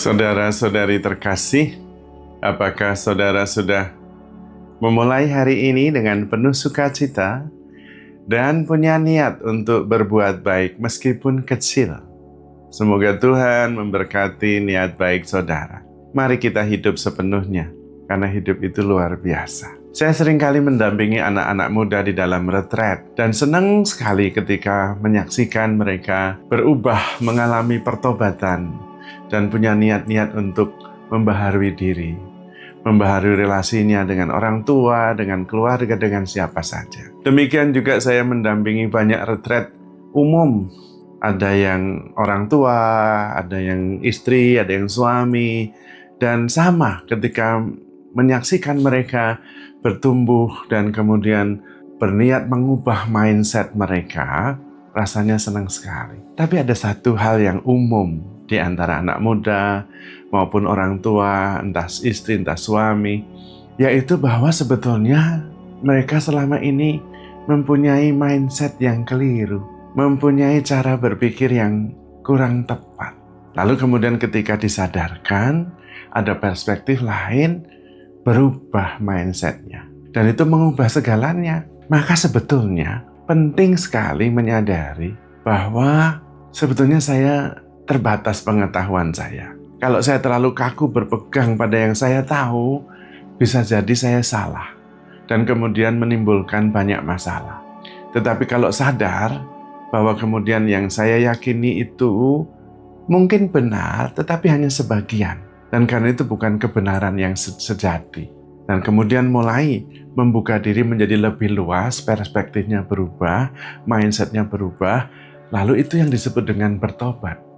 Saudara-saudari terkasih, apakah saudara sudah memulai hari ini dengan penuh sukacita dan punya niat untuk berbuat baik meskipun kecil? Semoga Tuhan memberkati niat baik saudara. Mari kita hidup sepenuhnya, karena hidup itu luar biasa. Saya seringkali mendampingi anak-anak muda di dalam retret, dan senang sekali ketika menyaksikan mereka berubah, mengalami pertobatan, dan punya niat-niat untuk membaharui diri, membaharui relasinya dengan orang tua, dengan keluarga, dengan siapa saja. Demikian juga saya mendampingi banyak retret umum. Ada yang orang tua, ada yang istri, ada yang suami, dan sama ketika menyaksikan mereka bertumbuh dan kemudian berniat mengubah mindset mereka, rasanya senang sekali. Tapi ada satu hal yang umum di antara anak muda maupun orang tua, entah istri, entah suami, yaitu bahwa sebetulnya mereka selama ini mempunyai mindset yang keliru, mempunyai cara berpikir yang kurang tepat. Lalu kemudian ketika disadarkan, ada perspektif lain, berubah mindsetnya. Dan itu mengubah segalanya. Maka sebetulnya penting sekali menyadari bahwa sebetulnya saya terbatas pengetahuan saya. Kalau saya terlalu kaku berpegang pada yang saya tahu, bisa jadi saya salah. Dan kemudian menimbulkan banyak masalah. Tetapi kalau sadar bahwa kemudian yang saya yakini itu mungkin benar, tetapi hanya sebagian. Dan karena itu bukan kebenaran yang sejati. Dan kemudian mulai membuka diri menjadi lebih luas, perspektifnya berubah, mindsetnya berubah, lalu itu yang disebut dengan bertobat.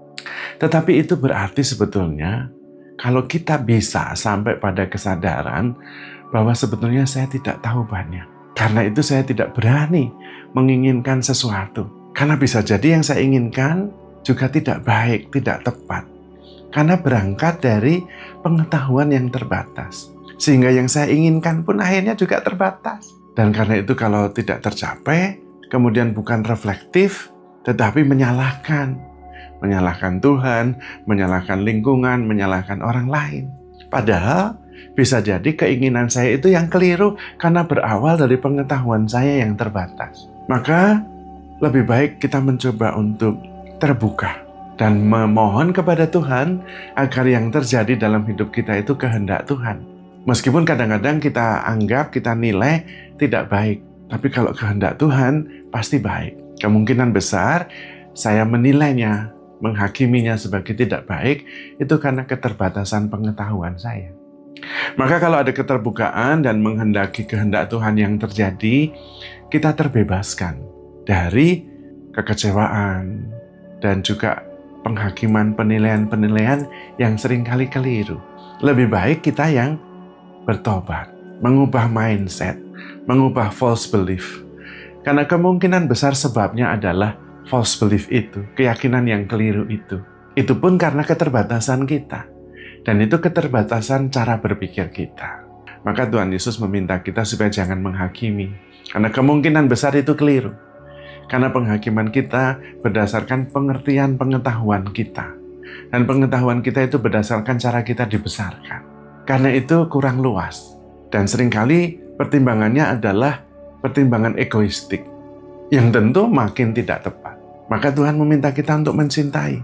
Tetapi itu berarti sebetulnya kalau kita bisa sampai pada kesadaran bahwa sebetulnya saya tidak tahu banyak. Karena itu saya tidak berani menginginkan sesuatu. Karena bisa jadi yang saya inginkan juga tidak baik, tidak tepat. Karena berangkat dari pengetahuan yang terbatas. Sehingga yang saya inginkan pun akhirnya juga terbatas. Dan karena itu kalau tidak tercapai, kemudian bukan reflektif, tetapi menyalahkan. Menyalahkan Tuhan, menyalahkan lingkungan, menyalahkan orang lain. Padahal bisa jadi keinginan saya itu yang keliru karena berawal dari pengetahuan saya yang terbatas. Maka lebih baik kita mencoba untuk terbuka dan memohon kepada Tuhan agar yang terjadi dalam hidup kita itu kehendak Tuhan. Meskipun kadang-kadang kita anggap, kita nilai tidak baik. Tapi kalau kehendak Tuhan pasti baik. Kemungkinan besar saya menilainya, menghakiminya sebagai tidak baik, itu karena keterbatasan pengetahuan saya. Maka kalau ada keterbukaan dan menghendaki kehendak Tuhan yang terjadi, kita terbebaskan dari kekecewaan dan juga penghakiman penilaian-penilaian yang seringkali keliru. Lebih baik kita yang bertobat, mengubah mindset, mengubah false belief. Karena kemungkinan besar sebabnya adalah false belief itu, keyakinan yang keliru itu. Itu pun karena keterbatasan kita. Dan itu keterbatasan cara berpikir kita. Maka Tuhan Yesus meminta kita supaya jangan menghakimi. Karena kemungkinan besar itu keliru. Karena penghakiman kita berdasarkan pengertian pengetahuan kita. Dan pengetahuan kita itu berdasarkan cara kita dibesarkan. Karena itu kurang luas. Dan seringkali pertimbangannya adalah pertimbangan egoistik. Yang tentu makin tidak tepat. Maka Tuhan meminta kita untuk mencintai.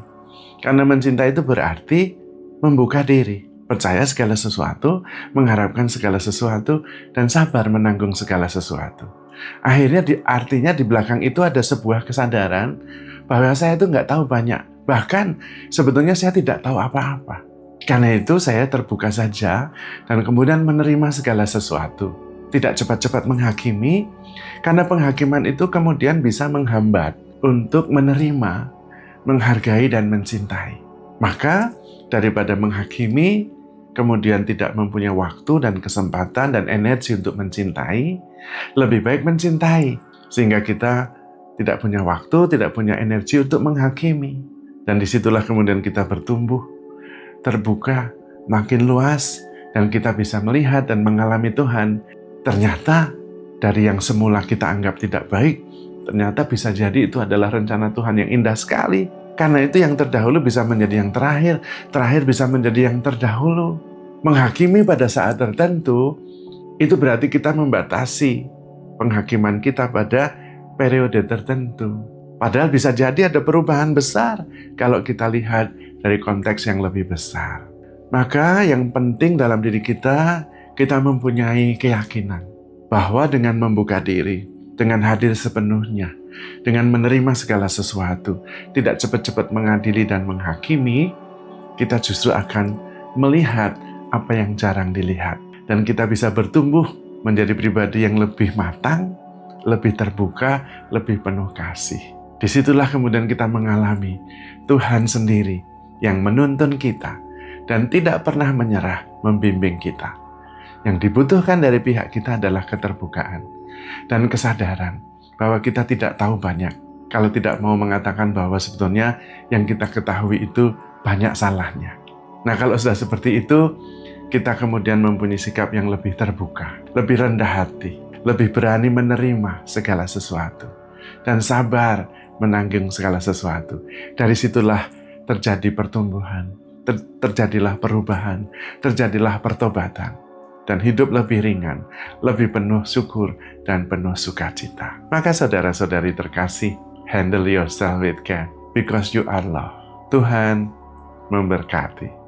Karena mencintai itu berarti membuka diri. Percaya segala sesuatu, mengharapkan segala sesuatu, dan sabar menanggung segala sesuatu. Akhirnya artinya di belakang itu ada sebuah kesadaran bahwa saya itu nggak tahu banyak. Bahkan sebetulnya saya tidak tahu apa-apa. Karena itu saya terbuka saja dan kemudian menerima segala sesuatu. Tidak cepat-cepat menghakimi, karena penghakiman itu kemudian bisa menghambat untuk menerima, menghargai dan mencintai. Maka daripada menghakimi, kemudian tidak mempunyai waktu dan kesempatan dan energi untuk mencintai, lebih baik mencintai. Sehingga kita tidak punya waktu, tidak punya energi untuk menghakimi. Dan disitulah kemudian kita bertumbuh, terbuka, makin luas, dan kita bisa melihat dan mengalami Tuhan. Ternyata dari yang semula kita anggap tidak baik, ternyata bisa jadi itu adalah rencana Tuhan yang indah sekali. Karena itu yang terdahulu bisa menjadi yang terakhir, terakhir bisa menjadi yang terdahulu. Menghakimi pada saat tertentu, itu berarti kita membatasi penghakiman kita pada periode tertentu. Padahal bisa jadi ada perubahan besar kalau kita lihat dari konteks yang lebih besar. Maka yang penting dalam diri kita mempunyai keyakinan bahwa dengan membuka diri, dengan hadir sepenuhnya, dengan menerima segala sesuatu, tidak cepat-cepat mengadili dan menghakimi, kita justru akan melihat apa yang jarang dilihat. Dan kita bisa bertumbuh menjadi pribadi yang lebih matang, lebih terbuka, lebih penuh kasih. Disitulah kemudian kita mengalami Tuhan sendiri yang menuntun kita dan tidak pernah menyerah membimbing kita. Yang dibutuhkan dari pihak kita adalah keterbukaan dan kesadaran bahwa kita tidak tahu banyak. Kalau tidak mau mengatakan bahwa sebetulnya yang kita ketahui itu banyak salahnya. Nah, kalau sudah seperti itu, kita kemudian mempunyai sikap yang lebih terbuka, lebih rendah hati, lebih berani menerima segala sesuatu, dan sabar menanggung segala sesuatu. Dari situlah terjadi pertumbuhan, terjadilah perubahan, terjadilah pertobatan, dan hidup lebih ringan, lebih penuh syukur, dan penuh sukacita. Maka saudara-saudari terkasih, handle yourself with care, because you are loved. Tuhan memberkati.